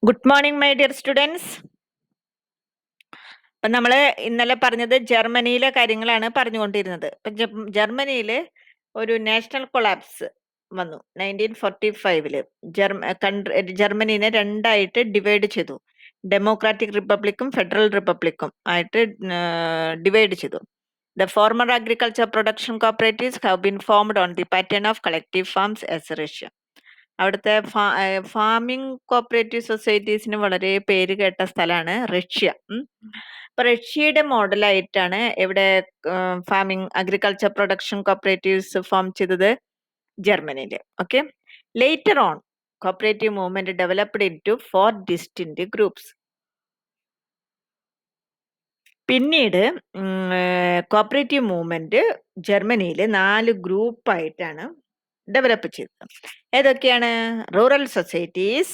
Good morning my dear students. അപ്പം നമ്മൾ ഇന്നലെ പറഞ്ഞത് ജർമ്മനിയിലെ കാര്യങ്ങളാണ് പറഞ്ഞുകൊണ്ടിരുന്നത്. അപ്പം ജർമ്മനിയിൽ ഒരു നാഷണൽ കൊളാപ്സ് വന്നു 1945. ജർമ്മനീനെ രണ്ടായിട്ട് ഡിവൈഡ് ചെയ്തു. ഡെമോക്രാറ്റിക് റിപ്പബ്ലിക്കും ഫെഡറൽ റിപ്പബ്ലിക്കും ആയിട്ട് ഡിവൈഡ് ചെയ്തു. The former agriculture production cooperatives have been formed on the pattern of collective farms as Russia. അവിടുത്തെ ഫാമിംഗ് കോപ്പറേറ്റീവ് സൊസൈറ്റീസിന് വളരെ പേര് കേട്ട സ്ഥലമാണ് റഷ്യ. അപ്പൊ റഷ്യയുടെ മോഡലായിട്ടാണ് ഇവിടെ farming agriculture production cooperatives form ചെയ്തത് ജർമ്മനിയിൽ. Okay, later on cooperative movement developed in to 4 distinct groups. പിന്നീട് കോപ്പറേറ്റീവ് മൂവ്മെന്റ് ജർമ്മനിയിൽ 4 ഗ്രൂപ്പായിട്ടാണ് ഡെവലപ്പ് ചെയ്തത്. ഏതൊക്കെയാണ്? Rural societies,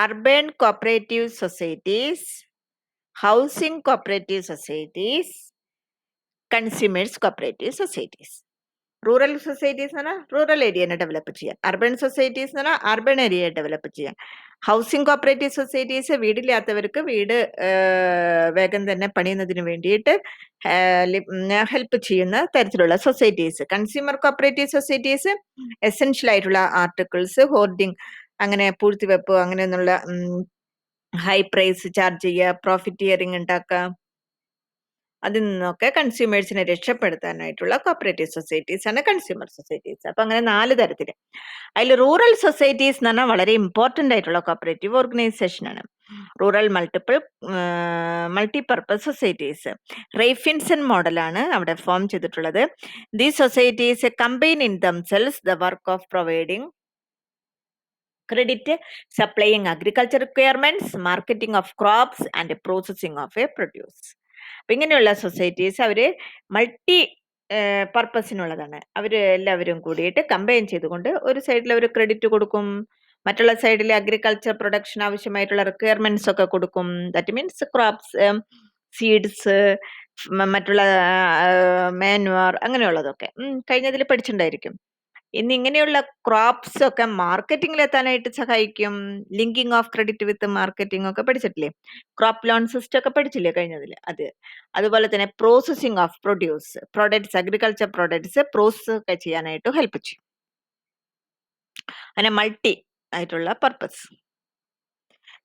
urban cooperative societies, housing cooperative societies, consumers cooperative societies. Rural societies എന്ന് പറഞ്ഞാൽ rural ഏരിയനെ ഡെവലപ്പ് ചെയ്യാം. അർബൻ സൊസൈറ്റീസ് എന്ന് പറഞ്ഞാൽ അർബൻ ഏരിയയെ ഡെവലപ്പ് ചെയ്യാം. ഹൗസിംഗ് കോപ്പറേറ്റീവ് സൊസൈറ്റീസ് വീടില്ലാത്തവർക്ക് വീട് വേഗം തന്നെ പണിയുന്നതിന് വേണ്ടിയിട്ട് ഹെൽപ്പ് ചെയ്യുന്ന തരത്തിലുള്ള societies. Consumer cooperative societies essential ആയിട്ടുള്ള ആർട്ടിക്കിൾസ്, ഹോർഡിംഗ്, അങ്ങനെ പൂഴ്ത്തിവെപ്പ്, അങ്ങനെയൊന്നുള്ള ഹൈ പ്രൈസ് ചാർജ് ചെയ്യുക, പ്രോഫിറ്റിയറിംഗ് ഉണ്ടാക്കുക, അതിൽ നിന്നൊക്കെ കൺസ്യൂമേഴ്സിനെ രക്ഷപ്പെടുത്താനായിട്ടുള്ള കോപ്പറേറ്റീവ് സൊസൈറ്റീസ് ആണ് കൺസ്യൂമർ സൊസൈറ്റീസ്. അപ്പൊ അങ്ങനെ 4 തരത്തില്. അതിൽ റൂറൽ സൊസൈറ്റീസ് എന്ന് പറഞ്ഞാൽ വളരെ ഇമ്പോർട്ടന്റ് ആയിട്ടുള്ള കോപ്പറേറ്റീവ് ഓർഗനൈസേഷൻ ആണ്. Rural multipurpose societies. റെയ്ഫിൻസൺ മോഡലാണ് അവിടെ ഫോം ചെയ്തിട്ടുള്ളത്. These societies combine in themselves the work of providing credit, supplying agriculture requirements, marketing of crops and processing of a produce. അപ്പൊ ഇങ്ങനെയുള്ള സൊസൈറ്റീസ് അവര് മൾട്ടി പർപ്പസിനുള്ളതാണ്. അവര് എല്ലാവരും കൂടിയിട്ട് കമ്പൈൻ ചെയ്തുകൊണ്ട് ഒരു സൈഡിൽ അവർ ക്രെഡിറ്റ് കൊടുക്കും, മറ്റുള്ള സൈഡിൽ അഗ്രികൾച്ചർ പ്രൊഡക്ഷൻ ആവശ്യമായിട്ടുള്ള റിക്വയർമെന്റ്സ് ഒക്കെ കൊടുക്കും. ദാറ്റ് മീൻസ് ക്രോപ്സ്, സീഡ്സ്, മറ്റുള്ള മാനുവർ, അങ്ങനെയുള്ളതൊക്കെ കഴിഞ്ഞതിൽ പഠിച്ചിട്ടുണ്ടായിരിക്കും. ഇന്ന് ഇങ്ങനെയുള്ള ക്രോപ്സ് ഒക്കെ മാർക്കറ്റിംഗിൽ എത്താനായിട്ട് സഹായിക്കും. Linking of credit with marketing ഒക്കെ പഠിച്ചിട്ടില്ലേ? ക്രോപ്പ് ലോൺ സിസ്റ്റം ഒക്കെ പഠിച്ചില്ലേ കഴിഞ്ഞതിൽ? അതുപോലെ തന്നെ processing of products, agriculture products process ഒക്കെ ചെയ്യാനായിട്ട് ഹെൽപ്പ് ചെയ്യും. അങ്ങനെ മൾട്ടി ആയിട്ടുള്ള പർപ്പസ്.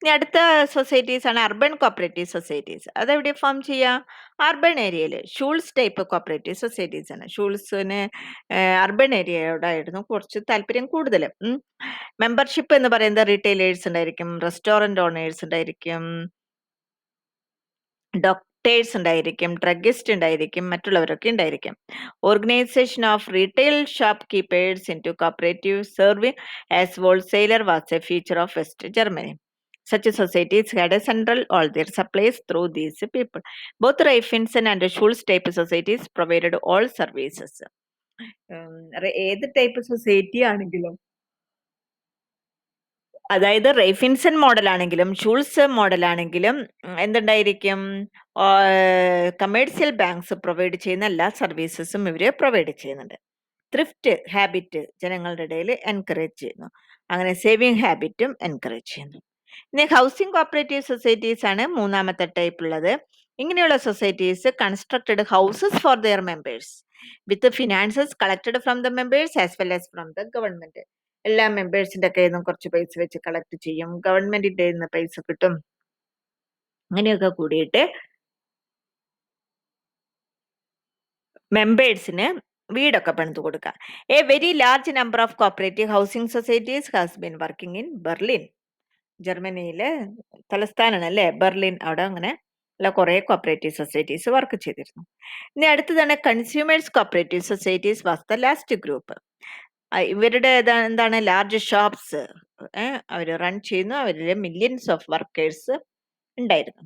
ഇനി അടുത്ത സൊസൈറ്റീസ് ആണ് അർബൻ കോപ്പറേറ്റീവ് സൊസൈറ്റീസ്. അതെവിടെ ഫോം ചെയ്യാം? അർബൻ ഏരിയയിൽ. ഷൂൾസ് ടൈപ്പ് കോപ്പറേറ്റീവ് സൊസൈറ്റീസ് ആണ്. ഷൂൾസിന് അർബൻ ഏരിയയോടായിരുന്നു കുറച്ച് താല്പര്യം കൂടുതൽ. മെമ്പർഷിപ്പ് എന്ന് പറയുന്നത് റീറ്റെയിലേഴ്സ് ഉണ്ടായിരിക്കും, റെസ്റ്റോറന്റ് ഓണേഴ്സ് ഉണ്ടായിരിക്കും, ഡോക്ടേഴ്സ് ഉണ്ടായിരിക്കും, ഡ്രഗിസ്റ്റ് ഉണ്ടായിരിക്കും, മറ്റുള്ളവരൊക്കെ ഉണ്ടായിരിക്കും. Organisation of retail shop keepers into cooperative serving as wholesaler was a feature of West Germany. Such societies had a central all their supplies through these people. Both Raiffeisen and Schulz type societies provided all services. ഏത് type society ആണെങ്കിലും, അതായത് റെയ്ഫിൻസൺ model ആണെങ്കിലും Schulze model ആണെങ്കിലും എന്തുണ്ടായിരിക്കും? Commercial banks provide ചെയ്യുന്ന എല്ലാ സർവീസസും ഇവര് provide ചെയ്യുന്നുണ്ട്. Thrift habit ജനങ്ങളുടെ ഇടയിൽ എൻകറേജ് ചെയ്യുന്നു. അങ്ങനെ സേവിങ് ഹാബിറ്റും എൻകറേജ് ചെയ്യുന്നു. ഇനി ഹൗസിംഗ് കോപ്പറേറ്റീവ് സൊസൈറ്റീസ് ആണ് മൂന്നാമത്തെ ടൈപ്പ് ഉള്ളത്. ഇങ്ങനെയുള്ള societies constructed houses for their members with finances collected from the members as well as from the government. എല്ലാ മെമ്പേഴ്സിന്റെ കയ്യിൽ നിന്നും കുറച്ച് പൈസ വെച്ച് കളക്ട് ചെയ്യും, ഗവൺമെന്റിന്റെ നിന്ന് പൈസ കിട്ടും. അങ്ങനെയൊക്കെ കൂടിയിട്ട് മെമ്പേഴ്സിന് വീടൊക്കെ പണിതു കൊടുക്കുക. A very large number of cooperative housing societies has been working in Berlin. ജർമ്മനിയിലെ തലസ്ഥാനാണ് അല്ലേ ബെർലിൻ. അവിടെ അങ്ങനെ കുറെ കോപ്പറേറ്റീവ് സൊസൈറ്റീസ് വർക്ക് ചെയ്തിരുന്നു. ഇനി അടുത്തതാണ് consumers cooperative societies was the last group. ഇവരുടെ എന്താണ്? ലാർജ് ഷോപ്സ് അവർ റൺ ചെയ്യുന്നു. അവരിൽ മില്യൺസ് ഓഫ് വർക്കേഴ്സ് ഉണ്ടായിരുന്നു.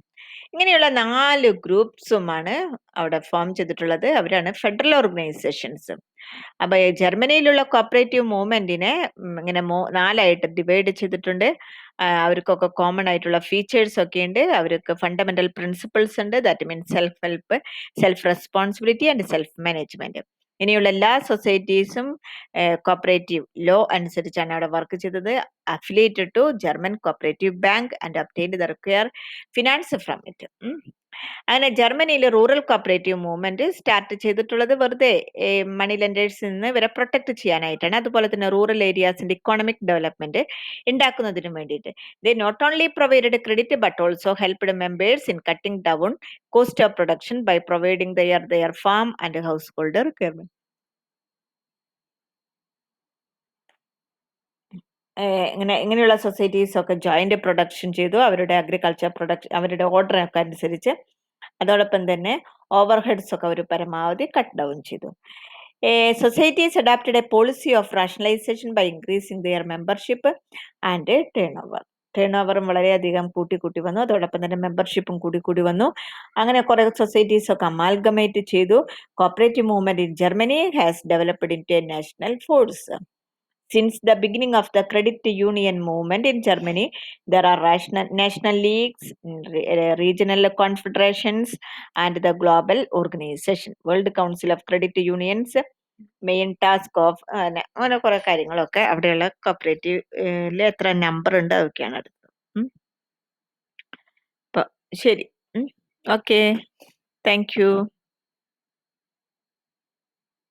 ഇങ്ങനെയുള്ള 4 ഗ്രൂപ്പ്സുമാണ് അവിടെ ഫോം ചെയ്തിട്ടുള്ളത്. അവരാണ് ഫെഡറൽ ഓർഗനൈസേഷൻസ്. അപ്പൊ ജർമ്മനിയിലുള്ള കോപ്പറേറ്റീവ് മൂവ്മെന്റിനെ ഇങ്ങനെ 4ആയിട്ട് ഡിവൈഡ് ചെയ്തിട്ടുണ്ട്. അവർക്കൊക്കെ കോമൺ ആയിട്ടുള്ള ഫീച്ചേഴ്സ് ഒക്കെ ഉണ്ട്. അവർക്ക് ഫണ്ടമെന്റൽ പ്രിൻസിപ്പിൾസ് ഉണ്ട്. That means self help, self responsibility and self management. ഇനിയുള്ള എല്ലാ സൊസൈറ്റീസും കോപ്പറേറ്റീവ് ലോ അനുസരിച്ചാണ് അവിടെ വർക്ക് ചെയ്തത്. Affiliated to German cooperative bank and obtained the require finance from it. അങ്ങനെ ജർമ്മനിയിൽ റൂറൽ കോപ്പറേറ്റീവ് മൂവ്മെന്റ് സ്റ്റാർട്ട് ചെയ്തിട്ടുള്ളത് വെറുതെ മണി ലെൻഡേഴ്സിൽ നിന്ന് ഇവരെ പ്രൊട്ടക്ട് ചെയ്യാനായിട്ടാണ്. അതുപോലെ തന്നെ റൂറൽ ഏരിയാസിന്റെ ഇക്കോണമിക് ഡെവലപ്മെന്റ് ഉണ്ടാക്കുന്നതിന് വേണ്ടിയിട്ട്. They not only provided credit but also helped members in cutting down cost of production by providing their farm and household requirement. ഇങ്ങനെയുള്ള സൊസൈറ്റീസ് ഒക്കെ ജോയിന്റ് പ്രൊഡക്ഷൻ ചെയ്തു, അവരുടെ അഗ്രികൾച്ചർ പ്രൊഡക്ഷൻ അവരുടെ order ഒക്കെ അനുസരിച്ച്. അതോടൊപ്പം തന്നെ ഓവർ ഹെഡ്സ് ഒക്കെ അവർ പരമാവധി കട്ട് ഡൗൺ ചെയ്തു. Societies adapted a policy of rationalisation by increasing their membership and turn ഓവറും വളരെയധികം കൂട്ടി വന്നു. അതോടൊപ്പം തന്നെ മെമ്പർഷിപ്പും കൂടി വന്നു. അങ്ങനെ കുറെ സൊസൈറ്റീസ് ഒക്കെ അമാൽഗമേറ്റ് ചെയ്തു. Cooperative movement in Germany has developed in to a national force. Since the beginning of the credit union movement in Germany, there are national leagues, regional confederations, and the global organization. World Council of Credit Unions, main task of അങ്ങനെ കുറെ കാര്യങ്ങളൊക്കെ അവിടെയുള്ള cooperative എത്ര number ഉണ്ട് അതൊക്കെയാണ് അടുത്തത്. അപ്പൊ ശരി, ഓക്കെ, താങ്ക് യു.